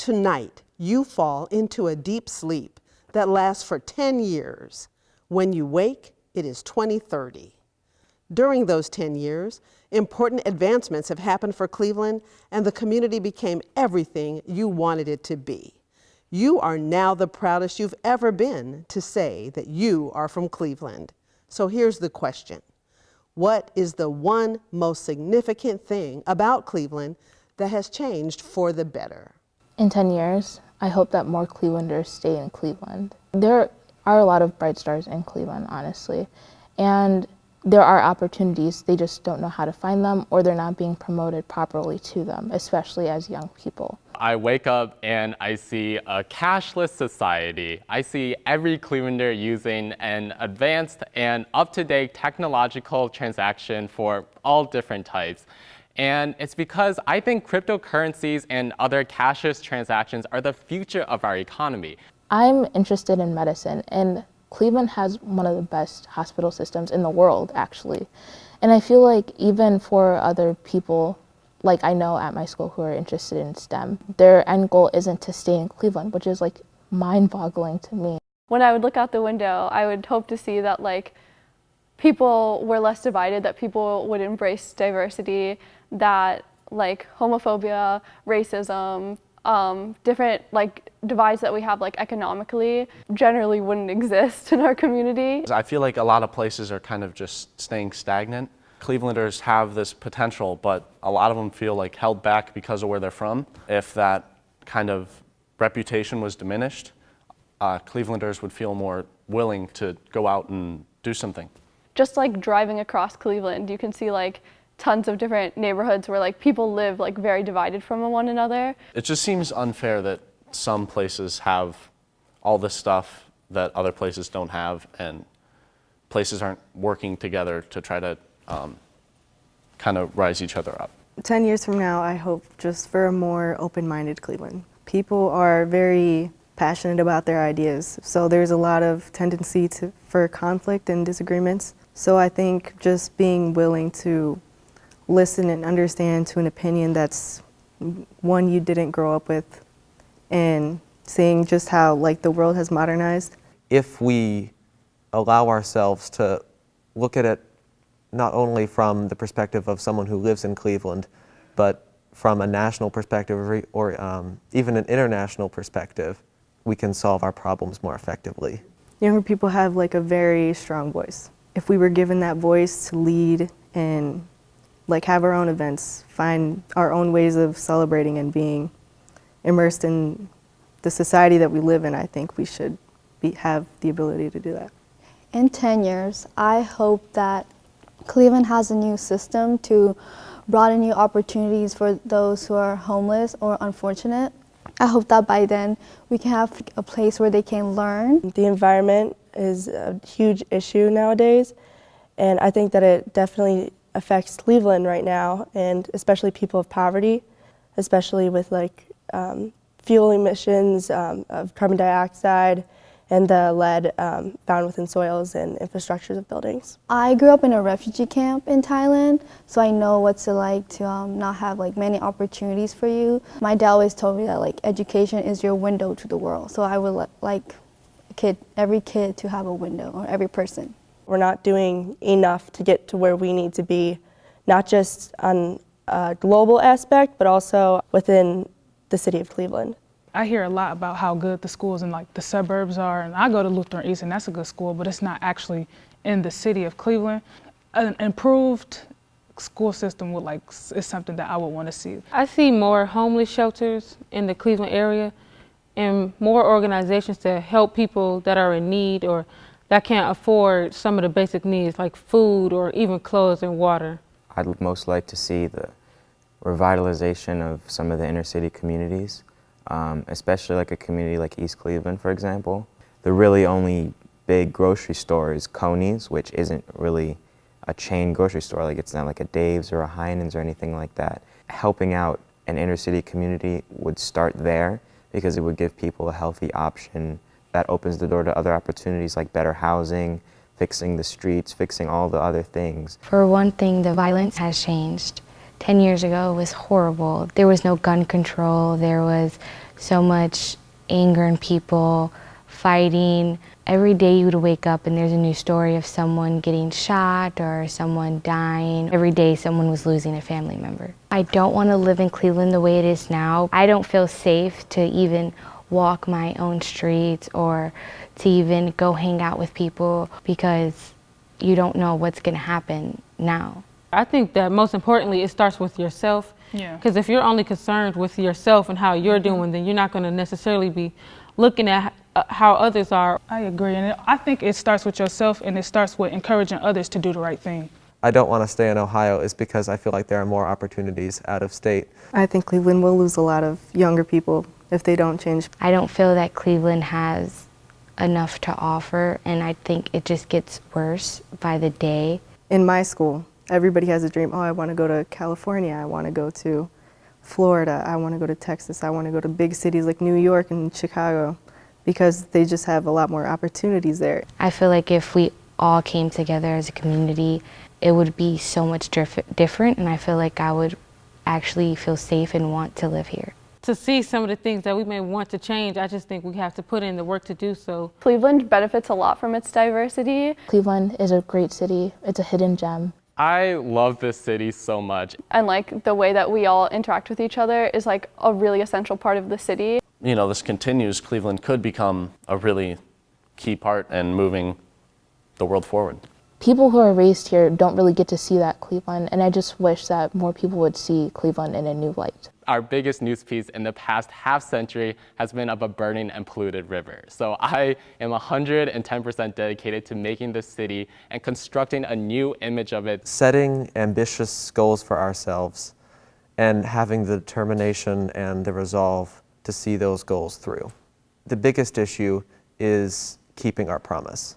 tonight you fall into a deep sleep that lasts for 10 years. When you wake, it is 2030. During those 10 years, important advancements have happened for Cleveland, and the community became everything you wanted it to be. You are now the proudest you've ever been to say that you are from Cleveland. So here's the question. What is the one most significant thing about Cleveland that has changed for the better? In 10 years, I hope that more Clevelanders stay in Cleveland. There are a lot of bright stars in Cleveland, honestly, and there are opportunities. They just don't know how to find them, or they're not being promoted properly to them, especially as young people. I wake up and I see a cashless society. I see every Clevelander using an advanced and up-to-date technological transaction for all different types. And it's because I think cryptocurrencies and other cashless transactions are the future of our economy. I'm interested in medicine, and Cleveland has one of the best hospital systems in the world, actually. And I feel like even for other people, like I know at my school who are interested in STEM, their end goal isn't to stay in Cleveland, which is like mind-boggling to me. When I would look out the window, I would hope to see that like people were less divided, that people would embrace diversity, that like homophobia, racism, different like divides that we have like economically generally wouldn't exist in our community. I feel like a lot of places are kind of just staying stagnant. Clevelanders have this potential, but a lot of them feel like held back because of where they're from. If that kind of reputation was diminished, Clevelanders would feel more willing to go out and do something. Just like driving across Cleveland, you can see like tons of different neighborhoods where like people live like very divided from one another. It just seems unfair that some places have all this stuff that other places don't have, and places aren't working together to try to kind of rise each other up. 10 years from now, I hope just for a more open-minded Cleveland. People are very passionate about their ideas, so there's a lot of tendency for conflict and disagreements. So I think just being willing to listen and understand to an opinion that's one you didn't grow up with, and seeing just how like the world has modernized. If we allow ourselves to look at it not only from the perspective of someone who lives in Cleveland, but from a national perspective or even an international perspective, we can solve our problems more effectively. Younger people have like a very strong voice. If we were given that voice to lead and like have our own events, find our own ways of celebrating and being immersed in the society that we live in, I think we should have the ability to do that. In 10 years, I hope that Cleveland has a new system to broaden new opportunities for those who are homeless or unfortunate. I hope that by then we can have a place where they can learn. The environment is a huge issue nowadays, and I think that it definitely affects Cleveland right now, and especially people of poverty, especially with like fuel emissions of carbon dioxide and the lead found within soils and infrastructures of buildings. I grew up in a refugee camp in Thailand, so I know what's it like to not have like many opportunities for you. My dad always told me that like education is your window to the world, so I would like every kid to have a window, or every person. We're not doing enough to get to where we need to be, not just on a global aspect, but also within the city of Cleveland. I hear a lot about how good the schools in like the suburbs are, and I go to Lutheran East, and that's a good school, but it's not actually in the city of Cleveland. An improved school system is something that I would want to see. I see more homeless shelters in the Cleveland area, and more organizations to help people that are in need or that can't afford some of the basic needs like food or even clothes and water. I'd most like to see the revitalization of some of the inner city communities, especially like a community like East Cleveland, for example. The really only big grocery store is Coney's, which isn't really a chain grocery store. Like it's not like a Dave's or a Heinen's or anything like that. Helping out an inner city community would start there, because it would give people a healthy option that opens the door to other opportunities like better housing, fixing the streets, fixing all the other things. For one thing, the violence has changed. 10 years ago was horrible. There was no gun control. There was so much anger in people, fighting. Every day you would wake up and there's a new story of someone getting shot or someone dying. Every day someone was losing a family member. I don't want to live in Cleveland the way it is now. I don't feel safe to even walk my own streets or to even go hang out with people because you don't know what's going to happen now. I think that most importantly, it starts with yourself. Yeah. Because if you're only concerned with yourself and how you're doing, then you're not going to necessarily be looking at how others are. I agree, and I think it starts with yourself, and it starts with encouraging others to do the right thing. I don't want to stay in Ohio is because I feel like there are more opportunities out of state. I think Cleveland will lose a lot of younger people if they don't change. I don't feel that Cleveland has enough to offer, and I think it just gets worse by the day. In my school, everybody has a dream. Oh, I want to go to California. I want to go to Florida. I want to go to Texas. I want to go to big cities like New York and Chicago because they just have a lot more opportunities there. I feel like if we all came together as a community, it would be so much different, and I feel like I would actually feel safe and want to live here. To see some of the things that we may want to change, I just think we have to put in the work to do so. Cleveland benefits a lot from its diversity. Cleveland is a great city. It's a hidden gem. I love this city so much. And like the way that we all interact with each other is like a really essential part of the city. You know, this continues, Cleveland could become a really key part in moving the world forward. People who are raised here don't really get to see that Cleveland, and I just wish that more people would see Cleveland in a new light. Our biggest news piece in the past half century has been of a burning and polluted river. So I am 110% dedicated to making this city and constructing a new image of it. Setting ambitious goals for ourselves and having the determination and the resolve to see those goals through. The biggest issue is keeping our promise.